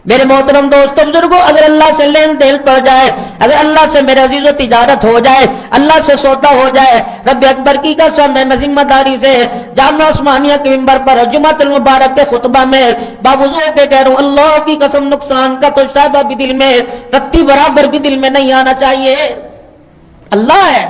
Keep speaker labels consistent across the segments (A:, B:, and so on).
A: میرے محترم دوستوں بزرگوں، اگر اللہ سے لین دین پڑ جائے، اگر اللہ سے میرے عزیز و تجارت ہو جائے، اللہ سے سودا ہو جائے، رب اکبر کی قسم ہے میں ذمہ داری سے جامعہ عثمانیہ کے منبر پر جمعۃ المبارک کے خطبہ میں باوضو کے کہہ رہا ہوں، اللہ کی قسم نقصان کا تو شائبہ بھی دل میں، رتی برابر بھی دل میں نہیں آنا چاہیے۔ اللہ ہے،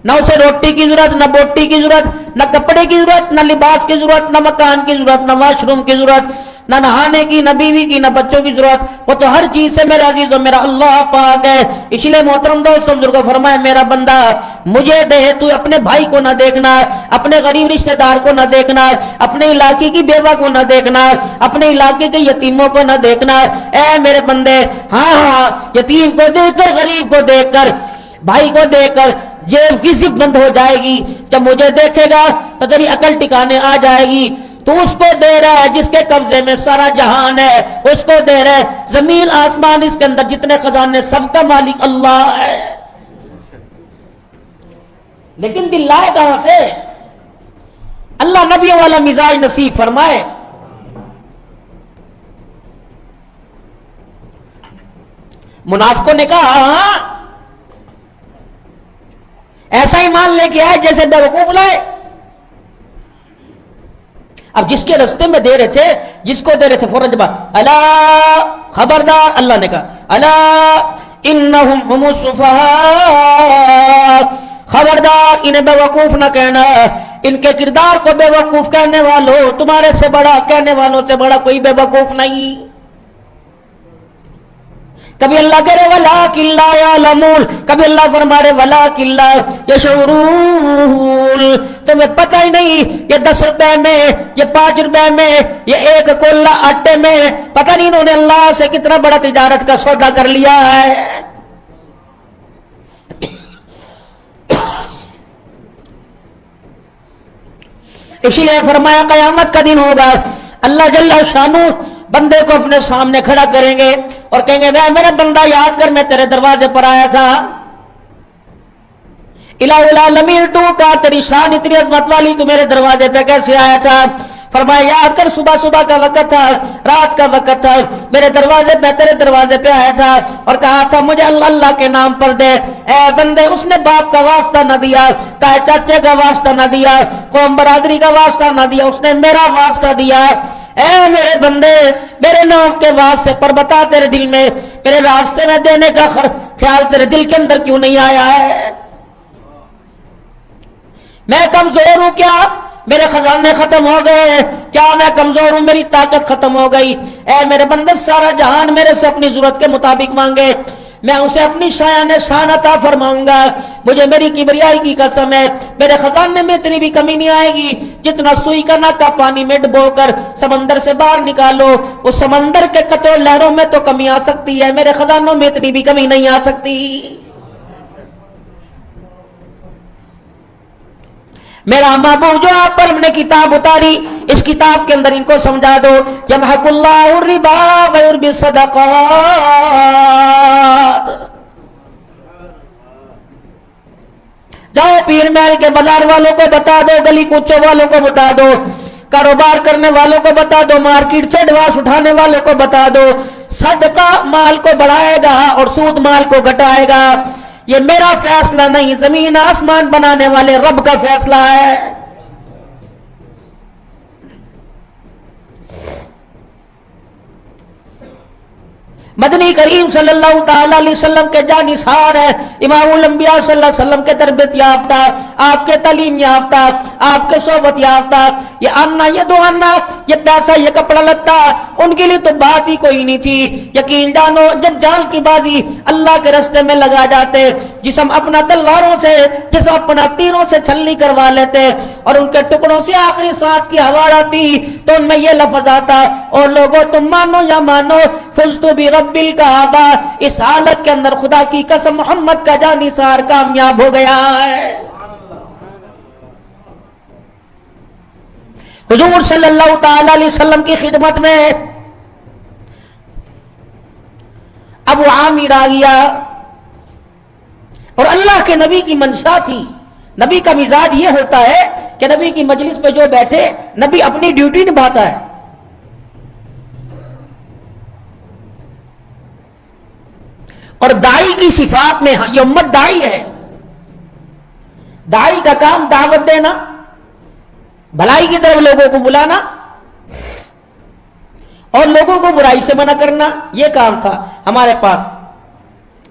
A: نہ اسے روٹی کی ضرورت، نہ بوٹی کی ضرورت، نہ کپڑے کی ضرورت، نہ لباس کی ضرورت، نہ مکان کی ضرورت، نہ واش روم کی ضرورت، نہ نہانے کی، نہ بیوی کی، نہ بچوں کی ضرورت، وہ تو ہر چیز سے میرا عزیز و میرا اللہ پاک ہے۔ اس لیے محترم دوستوں بزرگوں فرمایا میرا بندہ مجھے دے، تو اپنے بھائی کو نہ دیکھنا، اپنے غریب رشتہ دار کو نہ دیکھنا، اپنے علاقے کی بیوہ کو نہ دیکھنا، اپنے علاقے کے یتیموں کو نہ دیکھنا، اے میرے بندے ہاں یتیم کو دیکھ کر، غریب کو دیکھ کر، بھائی کو دیکھ کر جیب کی زپ بند ہو جائے گی۔ جب مجھے دیکھے گا تو تیری عقل ٹکانے آ جائے گی۔ تو اس کو دے رہا ہے جس کے قبضے میں سارا جہان ہے، اس کو دے رہا ہے، زمین آسمان اس کے اندر جتنے خزانے سب کا مالک اللہ ہے، لیکن دل لائے کہاں سے؟ اللہ نبیوں والا مزاج نصیب فرمائے۔ منافقوں نے کہا ہاں ایسا ہی مان لے کے آئے جیسے بیوقوف لائے۔ اب جس کے رستے میں دے رہے تھے، جس کو دے رہے تھے، فوراً جب الا خبردار، اللہ نے کہا الا انہم هم السفہاء، خبردار انہیں بیوقوف نہ کہنا، ان کے کردار کو بیوقوف کہنے والوں، تمہارے سے بڑا کہنے والوں سے بڑا کوئی بیوقوف نہیں۔ کبھی اللہ کہہ رہے وَلَٰكِن لَّا يَعْلَمُونَ، کبھی اللہ فرما رہے وَلَٰكِن لَّا يَشْعُرُونَ، تمہیں پتہ ہی نہیں یہ 10 روپے میں، یہ 5 روپے میں، یہ 1 کولہ آٹے میں، پتہ نہیں انہوں نے اللہ سے کتنا بڑا تجارت کا سودا کر لیا ہے۔ اسی لیے فرمایا قیامت کا دن ہوگا، اللہ جل شانہ بندے کو اپنے سامنے کھڑا کریں گے اور کہیں گے میرا بندہ یاد کر میں تیرے دروازے پر آیا تھا، الہ العالمین تو کا تیری شان اتنی عظمت والی، تو میرے دروازے پہ کیسے آیا تھا؟ فرمایا یاد کر صبح صبح کا وقت تھا، رات کا وقت تھا، میرے دروازے پہ تیرے دروازے پہ آیا تھا اور کہا تھا مجھے اللہ اللہ کے نام پر دے۔ اے بندے اس نے باپ کا واسطہ نہ دیا، تائے چاچے کا واسطہ نہ دیا، قوم برادری کا واسطہ نہ دیا، اس نے میرا واسطہ دیا۔ اے میرے بندے میرے نام کے واسطے پر بتا تیرے دل میں میرے راستے میں دینے کا خیال تیرے دل کے اندر کیوں نہیں آیا ہے؟ میں کمزور ہوں کیا؟ میرے خزانے ختم ہو گئے کیا؟ میں کمزور ہوں، میری طاقت ختم ہو گئی؟ اے میرے بندے سارا جہان میرے سے اپنی ضرورت کے مطابق مانگے، میں اسے اپنی شان عطا فرماؤں گا۔ مجھے میری کبریائی کی قسم ہے میرے خزانے میں اتنی بھی کمی نہیں آئے گی، جتنا سوئی کا ناکا پانی میں ڈبو کر سمندر سے باہر نکالو، اس سمندر کے قطرے لہروں میں تو کمی آ سکتی ہے، میرے خزانوں میں اتنی بھی کمی نہیں آ سکتی۔ میرا محبوب جو آپ پر ہم نے کتاب اتاری، اس کتاب کے اندر ان کو سمجھا دو یمحق اللہ الربا ویربی الصدقات۔ جاؤ پیر محل کے بازار والوں کو بتا دو، گلی کوچوں والوں کو بتا دو، کاروبار کرنے والوں کو بتا دو، مارکیٹ سے ایڈوانس اٹھانے والوں کو بتا دو، صدقہ مال کو بڑھائے گا اور سود مال کو گھٹائے گا۔ یہ میرا فیصلہ نہیں، زمین آسمان بنانے والے رب کا فیصلہ ہے۔ مدنی کریم صلی اللہ تعالی علیہ وسلم کے جانثار ہے، امام الانبیاء صلی اللہ علیہ وسلم کے تربیت یافتہ، آپ کے تعلیم یافتہ، آپ کے صحبت یافتہ، یہ آنا یہ دو آنا، یہ پیسہ یہ کپڑا لتا ان کے لیے تو بات ہی کوئی نہیں تھی۔ یقین جانو جب جان کی بازی اللہ کے راستے میں لگا جاتے، جسم اپنا تلواروں سے، جسم اپنا تیروں سے چھلنی کروا لیتے اور ان کے ٹکڑوں سے آخری سانس کی ہوا آتی تو ان میں یہ لفظ آتا اور لوگوں تم مانو یا مانو فزت برب الکعبہ، اس حالت کے اندر خدا کی قسم محمد کا جانثار کامیاب ہو گیا ہے۔ حضور صلی اللہ تعالی علیہ وسلم کی خدمت میں ابو عامر آ گیا اور اللہ کے نبی کی منشا تھی۔ نبی کا مزاج یہ ہوتا ہے کہ نبی کی مجلس میں جو بیٹھے نبی اپنی ڈیوٹی نبھاتا ہے۔ اور دائی کی صفات میں یہ امت دائی ہے. دائی کا کام دعوت دینا، بھلائی کی طرف لوگوں کو بلانا اور لوگوں کو برائی سے منع کرنا، یہ کام تھا ہمارے پاس.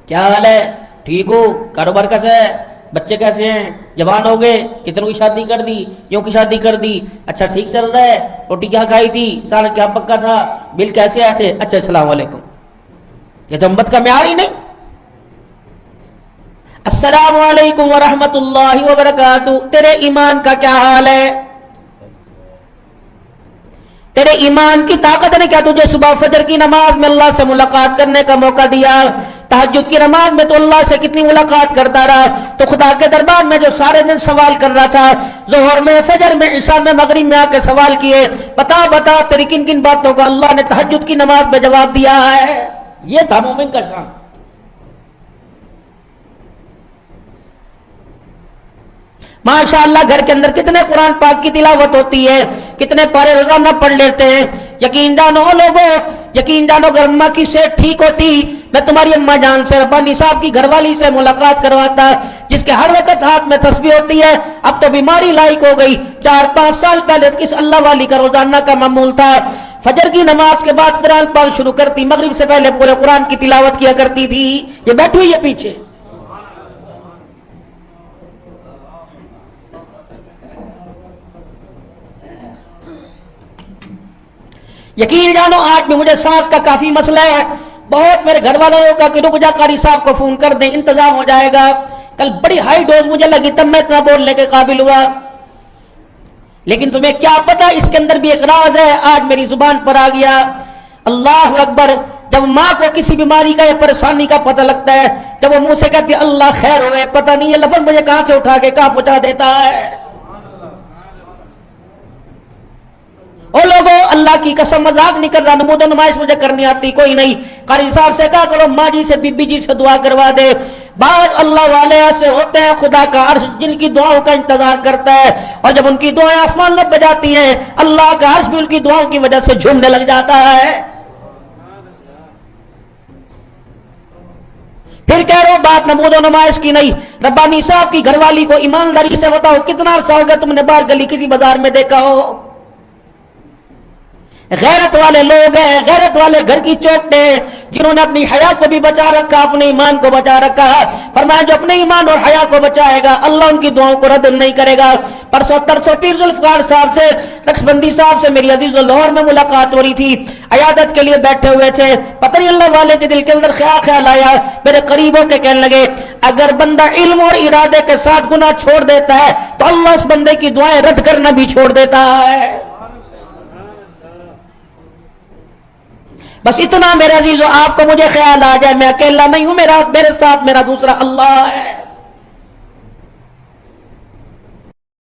A: کیا حال ہے؟ ٹھیک ہو؟ کاروبار کیسا ہے؟ بچے کیسے ہیں؟ جوان ہو گئے؟ کتنوں کی شادی کر دی؟ یوں کی شادی کر دی؟ اچھا ٹھیک چل رہا ہے؟ روٹی کیا کھائی تھی؟ سالن کیا پکا تھا؟ بل کیسے آئے تھے؟ اچھا السلام علیکم. یہ تو امت کا معیار ہی نہیں. السلام علیکم ورحمۃ اللہ وبرکاتہ. تیرے ایمان کا کیا حال ہے؟ تیرے ایمان کی طاقت نے کیا تجھے صبح فجر کی نماز میں اللہ سے ملاقات کرنے کا موقع دیا؟ تہجد کی نماز میں تو اللہ سے کتنی ملاقات کرتا رہا. تو خدا کے دربار میں جو سارے دن سوال کر رہا تھا، ظہر میں، فجر میں، عشاء میں، مغرب میں آ کے سوال کیے، بتا تیری کن کن باتوں کا اللہ نے تہجد کی نماز میں جواب دیا ہے. یہ تھا مومن کا شان. ماشاءاللہ گھر کے اندر کتنے قرآن پاک کی تلاوت ہوتی ہے، کتنے پارے روزانہ پڑھ لیتے ہیں. یقین جانو لوگوں، یقین جانو اگر اماں کی صحت ٹھیک ہوتی، میں تمہاری اماں جان سے، ربانی صاحب کی گھر والی سے ملاقات کرواتا، جس کے ہر وقت ہاتھ میں تسبیح ہوتی ہے. اب تو بیماری لائق ہو گئی. 4-5 سال پہلے کس اللہ والی کا روزانہ کا معمول تھا، فجر کی نماز کے بعد قرآن پاک شروع کرتی، مغرب سے پہلے پورے قرآن کی تلاوت کیا کرتی تھی. یہ بیٹھی ہوئی ہے پیچھے. یقین جانو آج بھی مجھے سانس کا کافی مسئلہ ہے. بہت میرے گھر والوں نے کہا کہ رک جا، قاری صاحب کو فون کر دیں، انتظام ہو جائے گا. کل بڑی ہائی ڈوز مجھے لگی، تب میں اتنا بولنے کے قابل ہوا. لیکن تمہیں کیا پتا اس کے اندر بھی ایک راز ہے، آج میری زبان پر آ گیا. اللہ اکبر. جب ماں کو کسی بیماری کا یا پریشانی کا پتہ لگتا ہے، جب وہ منہ سے کہتی ہے اللہ خیر ہوئے، پتہ نہیں یہ لفظ مجھے کہاں سے اٹھا کے کہاں پہنچا دیتا ہے. او لوگوں، اللہ کی قسم مذاق نہیں کر رہا، نمود و نمائش مجھے کرنی آتی کوئی نہیں. قاری صاحب سے کہا کرو ماں جی سے، بی بی جی سے دعا کروا دے. بعض اللہ والے ایسے ہوتے ہیں خدا کا عرش جن کی دعاؤں کا انتظار کرتا ہے، اور جب ان کی دعائیں آسمان میں بجاتی ہیں، اللہ کا عرش بھی ان کی دعاؤں کی وجہ سے جھومنے لگ جاتا ہے. پھر کہہ رہے ہو بات نمود و نمائش کی نہیں. ربانی صاحب کی گھر والی کو ایمانداری سے بتاؤ کتنا عرصہ ہو گیا تم نے باہر گلی کسی بازار میں دیکھا ہو؟ غیرت والے لوگ ہیں، غیرت والے گھر کی چوکٹے ہیں، جنہوں نے اپنی حیا کو بھی بچا رکھا، اپنے ایمان کو بچا رکھا. فرمایا جو اپنے ایمان اور حیا کو بچائے گا اللہ ان کی دعاؤں کو رد نہیں کرے گا. پرسوں پیر ذوالفقار صاحب سے، نقشبندی صاحب سے میری عزیز لاہور میں ملاقات ہو رہی تھی، عیادت کے لیے بیٹھے ہوئے تھے. پتہ نہیں اللہ والے کے دل کے اندر خیال آیا، میرے قریبوں کے کہنے لگے اگر بندہ علم اور ارادے کے ساتھ گناہ چھوڑ دیتا ہے تو اللہ اس بندے کی دعائیں رد کرنا بھی چھوڑ دیتا ہے. بس اتنا میرے عزیزو آپ کو مجھے خیال آ جائے، میں اکیلا نہیں ہوں، میرے ساتھ میرا دوسرا اللہ ہے.